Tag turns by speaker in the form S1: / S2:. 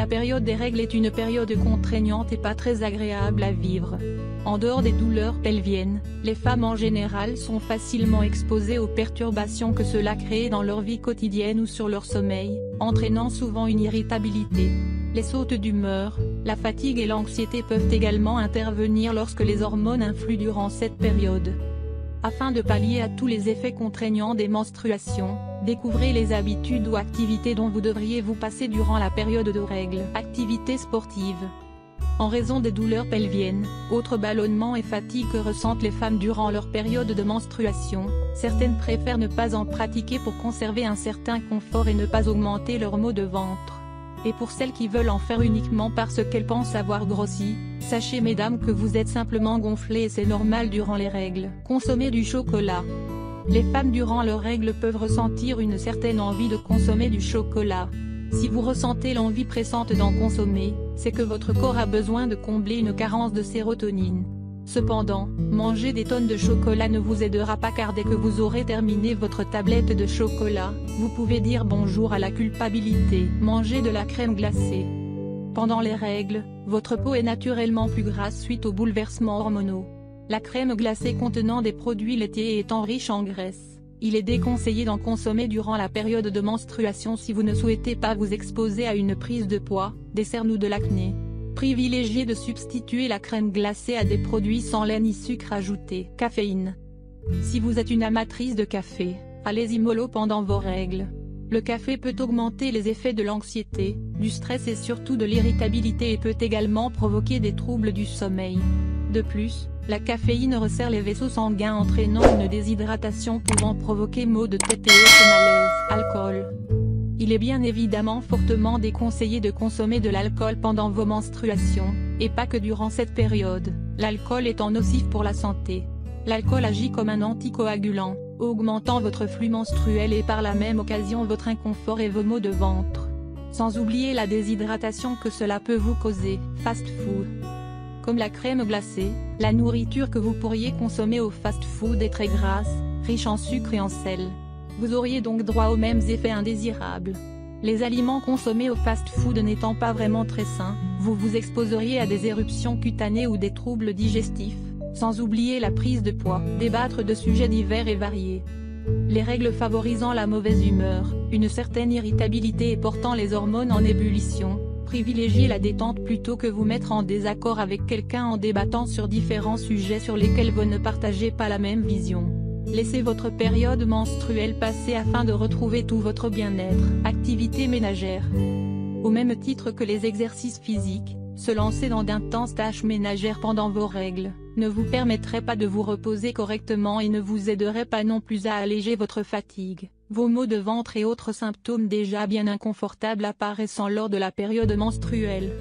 S1: La période des règles est une période contraignante et pas très agréable à vivre. En dehors des douleurs pelviennes, les femmes en général sont facilement exposées aux perturbations que cela crée dans leur vie quotidienne ou sur leur sommeil, entraînant souvent une irritabilité. Les sautes d'humeur, la fatigue et l'anxiété peuvent également intervenir lorsque les hormones influent durant cette période. Afin de pallier à tous les effets contraignants des menstruations, découvrez les habitudes ou activités dont vous devriez vous passer durant la période de règles. Activités sportives. En raison des douleurs pelviennes, autres ballonnements et fatigue que ressentent les femmes durant leur période de menstruation, certaines préfèrent ne pas en pratiquer pour conserver un certain confort et ne pas augmenter leurs maux de ventre. Et pour celles qui veulent en faire uniquement parce qu'elles pensent avoir grossi, sachez mesdames que vous êtes simplement gonflées et c'est normal durant les règles. Consommer du chocolat. Les femmes durant leurs règles peuvent ressentir une certaine envie de consommer du chocolat. Si vous ressentez l'envie pressante d'en consommer, c'est que votre corps a besoin de combler une carence de sérotonine. Cependant, manger des tonnes de chocolat ne vous aidera pas car dès que vous aurez terminé votre tablette de chocolat, vous pouvez dire bonjour à la culpabilité. Manger de la crème glacée. Pendant les règles, votre peau est naturellement plus grasse suite aux bouleversements hormonaux. La crème glacée contenant des produits laitiers étant riche en graisse, il est déconseillé d'en consommer durant la période de menstruation si vous ne souhaitez pas vous exposer à une prise de poids, des cernes ou de l'acné. Privilégiez de substituer la crème glacée à des produits sans lait ni sucre ajouté. Caféine. Si vous êtes une amatrice de café, allez-y mollo pendant vos règles. Le café peut augmenter les effets de l'anxiété, du stress et surtout de l'irritabilité et peut également provoquer des troubles du sommeil. De plus, la caféine resserre les vaisseaux sanguins entraînant une déshydratation pouvant provoquer maux de tête et autres malaises. Alcool. Il est bien évidemment fortement déconseillé de consommer de l'alcool pendant vos menstruations, et pas que durant cette période, l'alcool étant nocif pour la santé. L'alcool agit comme un anticoagulant, augmentant votre flux menstruel et par la même occasion votre inconfort et vos maux de ventre. Sans oublier la déshydratation que cela peut vous causer. Fast-food. Comme la crème glacée, la nourriture que vous pourriez consommer au fast-food est très grasse, riche en sucre et en sel. Vous auriez donc droit aux mêmes effets indésirables. Les aliments consommés au fast-food n'étant pas vraiment très sains, vous vous exposeriez à des éruptions cutanées ou des troubles digestifs, sans oublier la prise de poids. Débattre de sujets divers et variés. Les règles favorisant la mauvaise humeur, une certaine irritabilité et portant les hormones en ébullition. Privilégiez la détente plutôt que vous mettre en désaccord avec quelqu'un en débattant sur différents sujets sur lesquels vous ne partagez pas la même vision. Laissez votre période menstruelle passer afin de retrouver tout votre bien-être. Activités ménagères. Au même titre que les exercices physiques, se lancer dans d'intenses tâches ménagères pendant vos règles, ne vous permettrait pas de vous reposer correctement et ne vous aiderait pas non plus à alléger votre fatigue, vos maux de ventre et autres symptômes déjà bien inconfortables apparaissant lors de la période menstruelle.